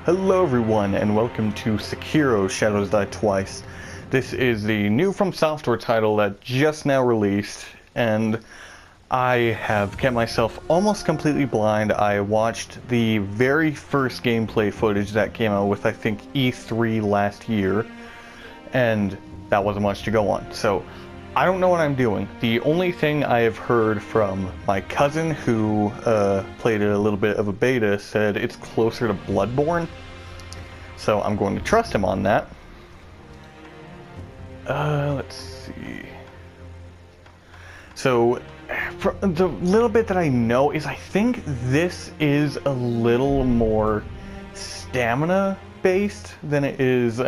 Hello everyone, and welcome to Sekiro Shadows Die Twice. This is the new Fromsoft title that just now released, and I have kept myself almost completely blind. I watched the very first gameplay footage that came out with, I think, E3 last year, and that wasn't much to go on. So, I don't know what I'm doing. The only thing I have heard from my cousin, who played a little bit of a beta, said it's closer to Bloodborne. So I'm going to trust him on that. Let's see. So, the little bit that I know is I think this is a little more stamina-based than it is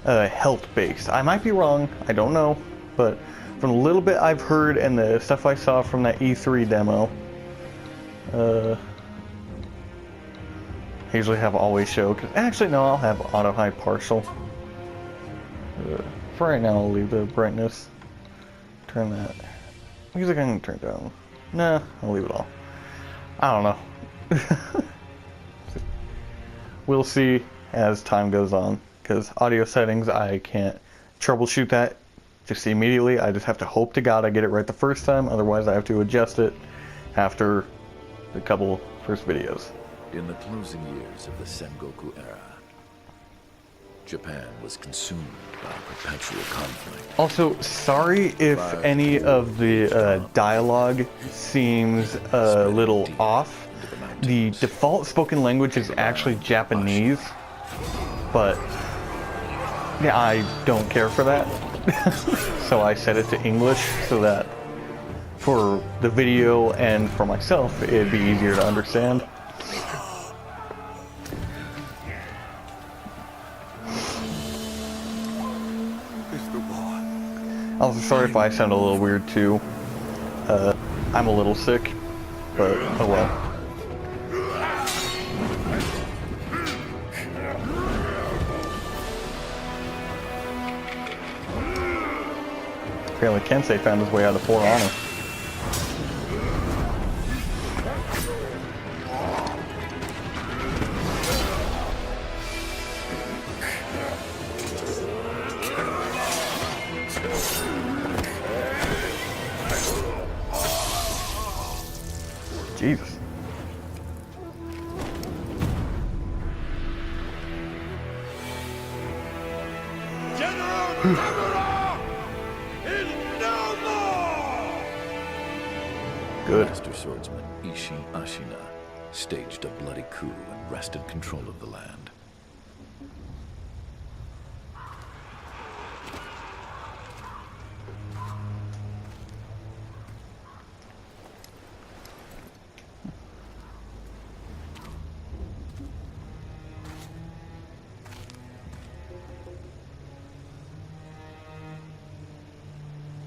health-based. I might be wrong, I don't know, but from the little bit I've heard and the stuff I saw from that E3 demo, I usually have always show, because actually no, I'll have auto hide partial. For right now, I'll leave the brightness. Turn that. Music I can turn down. Nah, I'll leave it all. I don't know. We'll see as time goes on, because audio settings, I can't troubleshoot that just immediately. I just have to hope to God I get it right the first time, otherwise I have to adjust it after the couple first videos. In the closing years of the Sengoku era, Japan was consumed by perpetual conflict. Also, sorry if any of the dialogue seems a little off. The default spoken language is actually Japanese, but yeah, I don't care for that. So I set it to English so that for the video and for myself, it'd be easier to understand. Also, sorry if I sound a little weird too. I'm a little sick, but oh well. Apparently Kensei found his way out of For Honor. Jesus. Good. Master swordsman Ishi Ashina staged a bloody coup and wrested control of the land.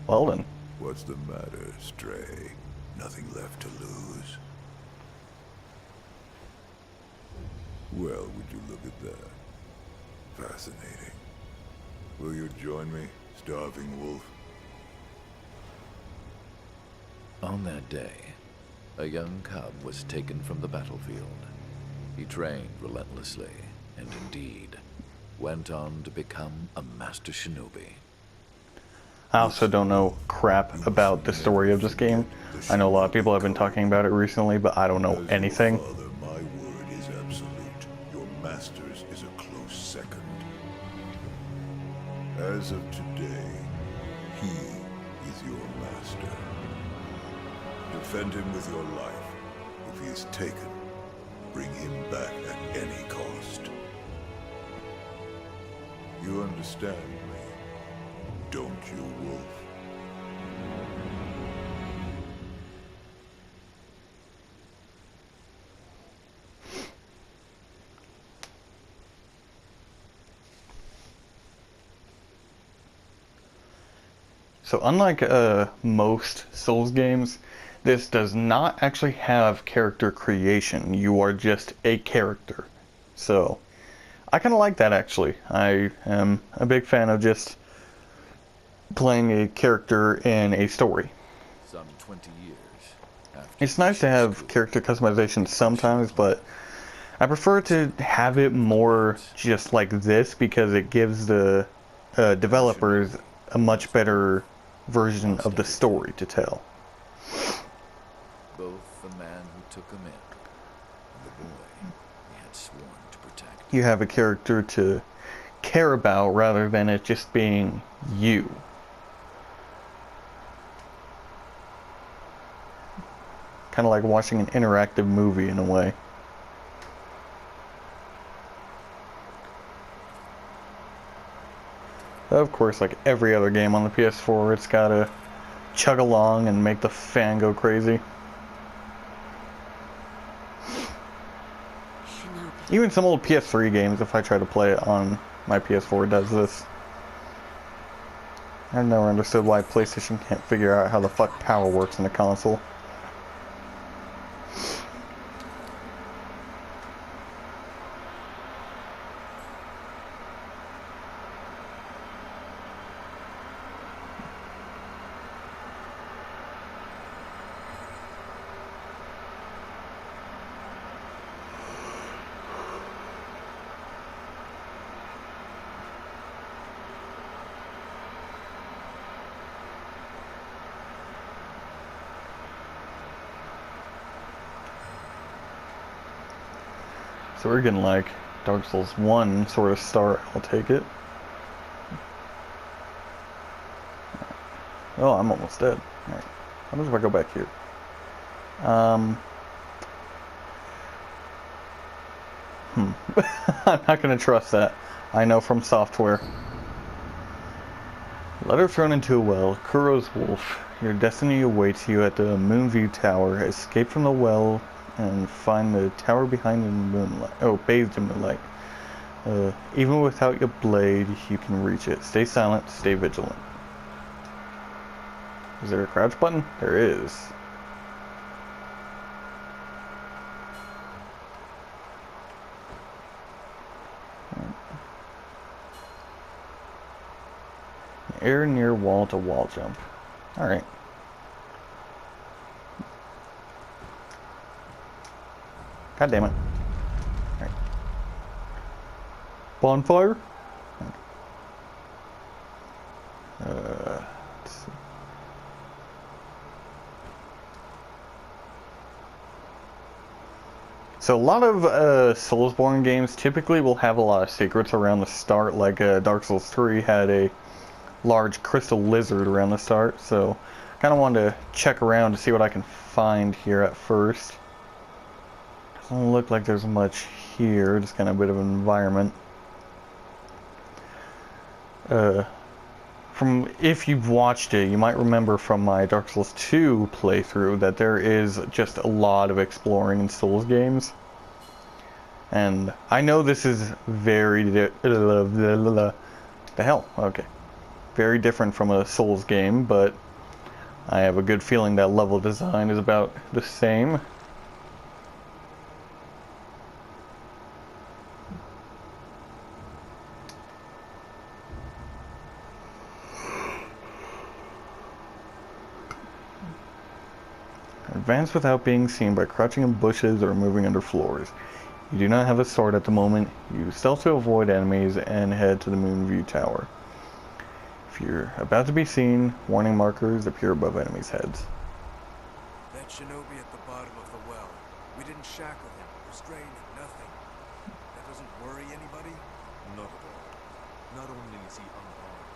Well then. What's the matter, Stray? Nothing left to lose? Well, would you look at that? Fascinating. Will you join me, starving wolf? On that day, a young cub was taken from the battlefield. He trained relentlessly, and indeed, went on to become a master shinobi. I also don't know crap about the story of this game. I know a lot of people have been talking about it recently, but I don't know anything. Father, my word is absolute. Your master's is a close second. As of today, he is your master. Defend him with your life. If he is taken, bring him back at any cost. You understand me? Don't you, Wolf? So unlike most Souls games, this does not actually have character creation. You are just a character. So I kind of like that, actually. I am a big fan of just playing a character in a story. Some 20 years It's nice to have character customization sometimes, but I prefer to have it more just like this because it gives the developers a much better version of the story to tell. Both the man who took him in and the boy he had sworn to protect. You have a character to care about rather than it just being you. Kind of like watching an interactive movie in a way. Of course, like every other game on the PS4, it's gotta chug along and make the fan go crazy. Even some old PS3 games, if I try to play it on my PS4, does this. I've never understood why PlayStation can't figure out how the fuck power works in a console. So we're getting like Dark Souls 1 sort of start. I'll take it. Oh, I'm almost dead. Alright. How does I go back here? I'm not gonna trust that. I know from software. Letter thrown into a well. Kuro's wolf. Your destiny awaits you at the Moonview Tower. Escape from the well and find the tower behind the moonlight. Oh, bathed in moonlight. Even without your blade, you can reach it. Stay silent, stay vigilant. Is there a crouch button? There is. Air near wall to wall jump. Alright. God damn it. Alright. Bonfire? Let's see. So a lot of Soulsborne games typically will have a lot of secrets around the start, like Dark Souls 3 had a large crystal lizard around the start, so kind of wanted to check around to see what I can find here at first. Doesn't look like there's much here, just kind of a bit of an environment. From if you've watched it, you might remember from my Dark Souls 2 playthrough that there is just a lot of exploring in Souls games. And I know this is very the hell? Okay. Very different from a Souls game, but I have a good feeling that level design is about the same. Advance without being seen by crouching in bushes or moving under floors. You do not have a sword at the moment. You stealth to avoid enemies and head to the Moonview Tower. If you're about to be seen, warning markers appear above enemies' heads. That shinobi at the bottom of the well. We didn't shackle him, restrain him, nothing. That doesn't worry anybody? Not at all. Not only is he unarmed,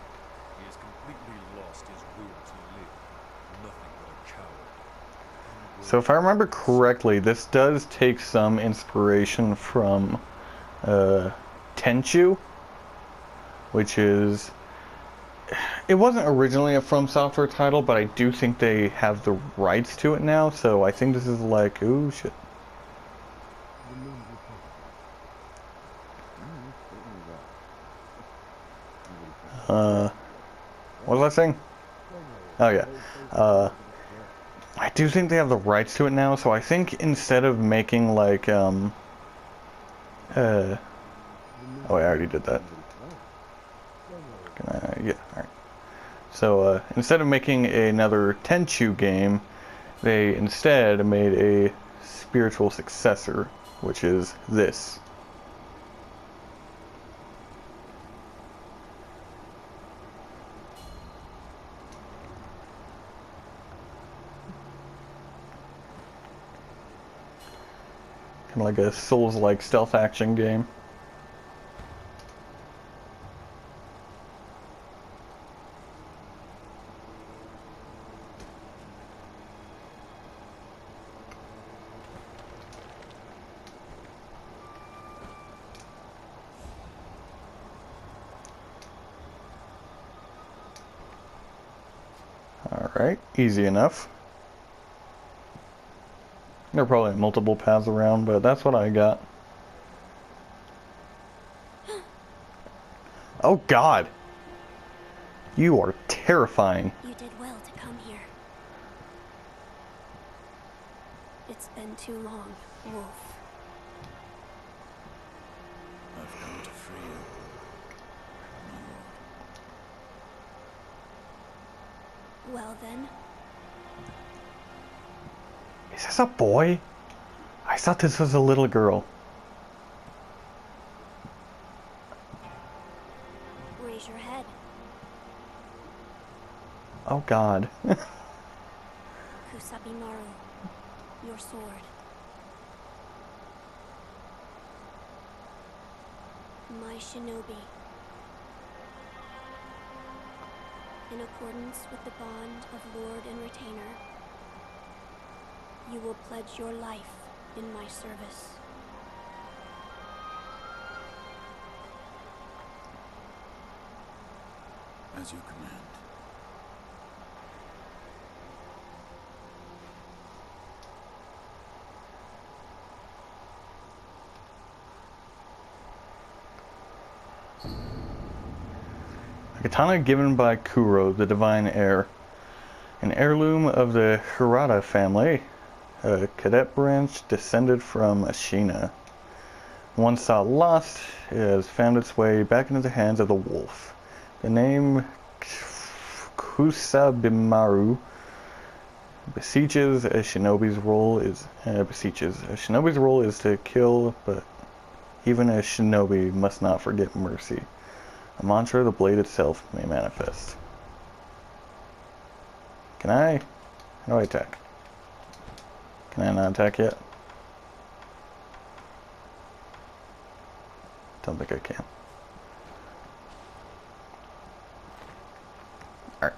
he has completely lost his will to live. Nothing but a coward. So if I remember correctly, this does take some inspiration from Tenchu, which is... It wasn't originally a Fromsoft title, but I do think they have the rights to it now, so I think this is like, ooh, shit. What was I saying? Oh yeah. I do think they have the rights to it now, so I think instead of making like, oh, I already did that. Yeah, alright. So, instead of making another Tenchu game, they instead made a spiritual successor which is this. Kind of like a Souls-like stealth action game. Alright, easy enough. There are probably multiple paths around, but that's what I got. Oh God! You are terrifying. You did well to come here. It's been too long, Wolf. I've come to free you, my lord. Well then, Is this a boy? I thought this was a little girl. raise your head. Oh God. Kusabimaru, your sword. My shinobi. In accordance with the bond of Lord and Retainer, you will pledge your life in my service. As you command. A katana given by Kuro, the divine heir. An heirloom of the Hirata family. A cadet branch descended from Ashina. Once thought lost, it has found its way back into the hands of the wolf. The name Kusabimaru beseeches a shinobi's role is to kill, but even a shinobi must not forget mercy. A mantra the blade itself may manifest. Can I? How do I attack? Can I not attack yet? Don't think I can. Alright.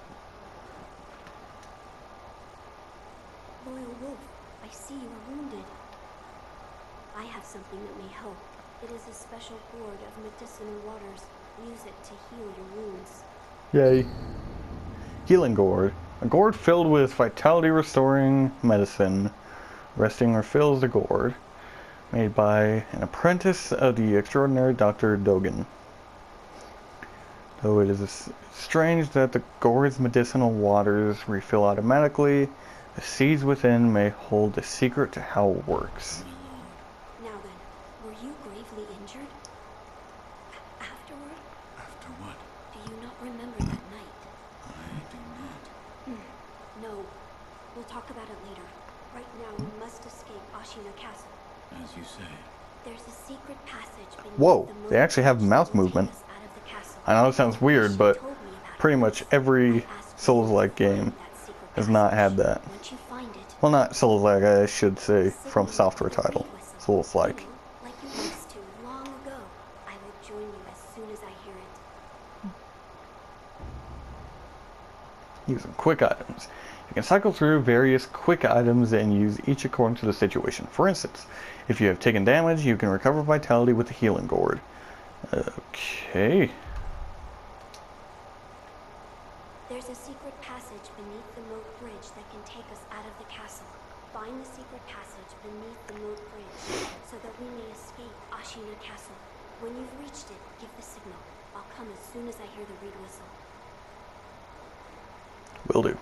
Loyal Wolf, I see you are wounded. I have something that may help. It is a special gourd of medicinal waters. Use it to heal your wounds. Yay. Healing gourd. A gourd filled with vitality restoring medicine. Resting refills the gourd. Made by an apprentice of the extraordinary Dr. Dogen. Though it is strange that the gourd's medicinal waters refill automatically, the seeds within may hold the secret to how it works. Now then, were you gravely injured? Afterward? After what? Do you not remember that night? I do not. No. We'll talk about it later. Right now, we must escape Ashina Castle. As you say. There's a secret passage beneath Whoa, the they actually have moat mouth that will take movement. us out of the castle. I know it sounds weird, She but told me about pretty it. much every I asked you Souls-like to find game that secret has not had passage. that. Once you find it, Well, not Souls-like, I should say, from signal software with a title. reed whistle. Souls-like. You know, like you used to long ago. I will join you as soon as I hear it. Using quick items. You can cycle through various quick items and use each according to the situation. For instance, if you have taken damage, you can recover vitality with the healing gourd. Okay. There's a secret passage beneath the moat bridge that can take us out of the castle. Find the secret passage beneath the moat bridge so that we may escape Ashina Castle. When you've reached it, give the signal. I'll come as soon as I hear the reed whistle. Will do.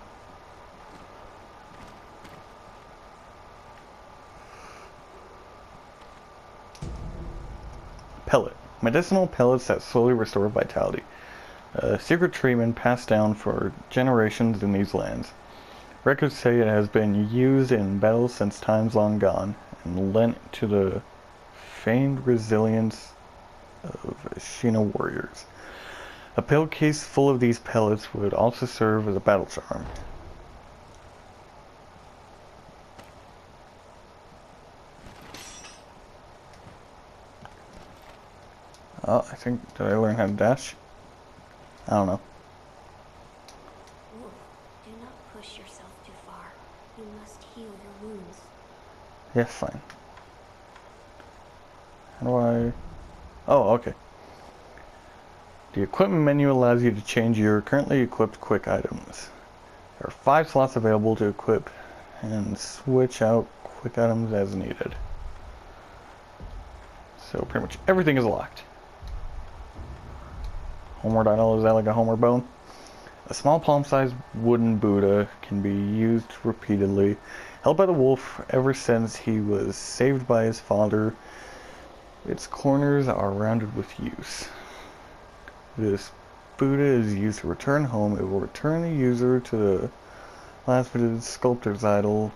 Pellet. Medicinal pellets that slowly restore vitality. A secret treatment passed down for generations in these lands. Records say it has been used in battles since times long gone, and lent to the feigned resilience of Ashina warriors. A pill case full of these pellets would also serve as a battle charm. Oh, I think, did I learn how to dash? I don't know. Wolf, do not push yourself too far. You must heal your wounds. Yeah, fine. How do I... Oh, okay. The equipment menu allows you to change your currently equipped quick items. There are 5 slots available to equip and switch out quick items as needed. So pretty much everything is locked. Homeward idol, is that like a homeward bone? A small palm-sized wooden Buddha can be used repeatedly. Held by the wolf ever since he was saved by his father, its corners are rounded with use. This Buddha is used to return home. It will return the user to the last visited sculptor's idol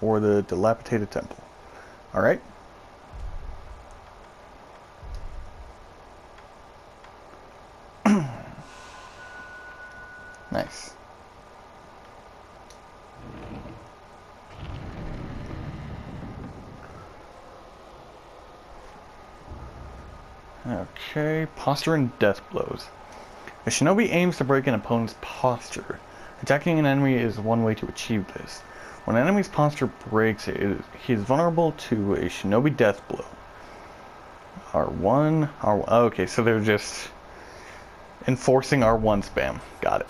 or the dilapidated temple. Alright? Nice. Okay, posture and death blows. A shinobi aims to break an opponent's posture. Attacking an enemy is one way to achieve this. When an enemy's posture breaks, he is vulnerable to a shinobi death blow. R1, R1, okay, so they're just enforcing R1 spam. Got it.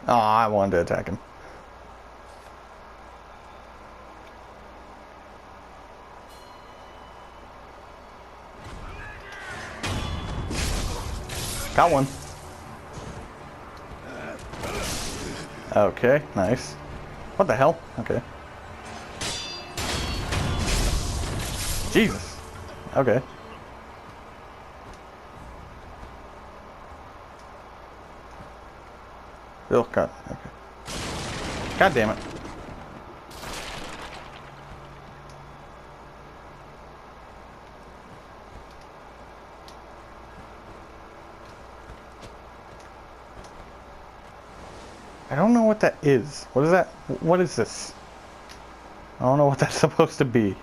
Oh, I wanted to attack him. Got one. Okay, nice. What the hell? Okay. Jesus. Okay. Oh, God. Okay. God damn it. I don't know what that is. What is that? What is this? I don't know what that's supposed to be.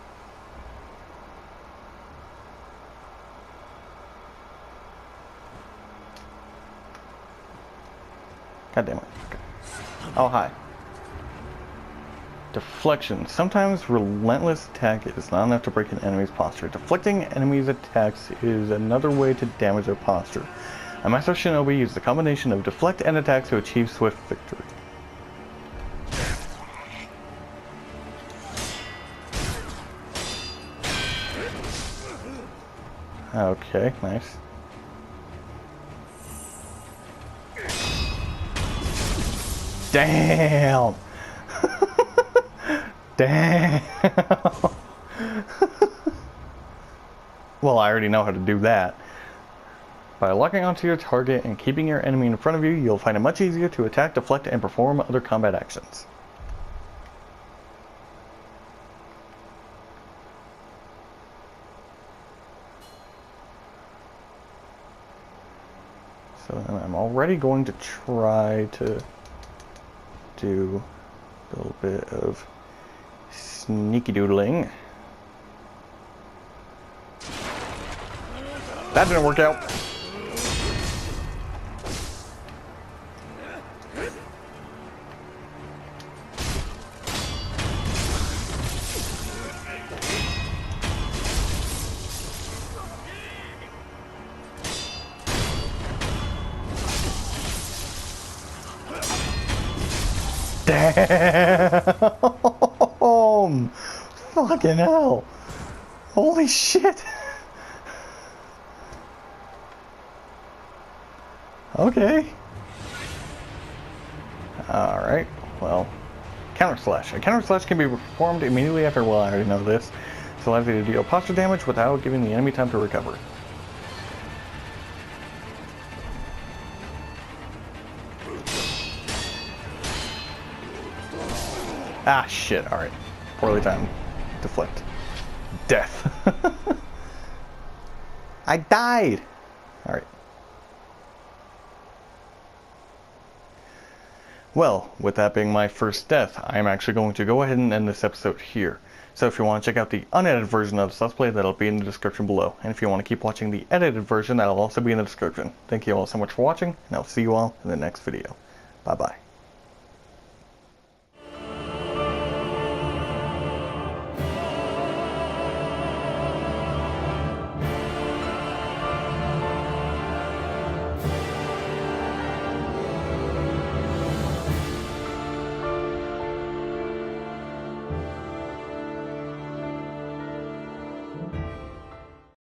God damn it. Okay. Oh, hi. Deflection. Sometimes relentless attack is not enough to break an enemy's posture. Deflecting enemies' attacks is another way to damage their posture. A Master Shinobi uses the combination of deflect and attack to achieve swift victory. Okay, nice. Damn! Damn! Well, I already know how to do that. By locking onto your target and keeping your enemy in front of you, you'll find it much easier to attack, deflect, and perform other combat actions. So I'm already going to try to do a little bit of sneaky doodling. That didn't work out. Damn! Fucking hell! Holy shit! Okay. Alright, well. Counter slash. A counter slash can be performed immediately after, well, I already know this. This allows you to deal posture damage without giving the enemy time to recover. Ah, shit. Alright. Poorly timed. Deflect. Death. I died! Alright. Well, with that being my first death, I am actually going to go ahead and end this episode here. So if you want to check out the unedited version of this Let's Play, that'll be in the description below. And if you want to keep watching the edited version, that'll also be in the description. Thank you all so much for watching, and I'll see you all in the next video. Bye-bye.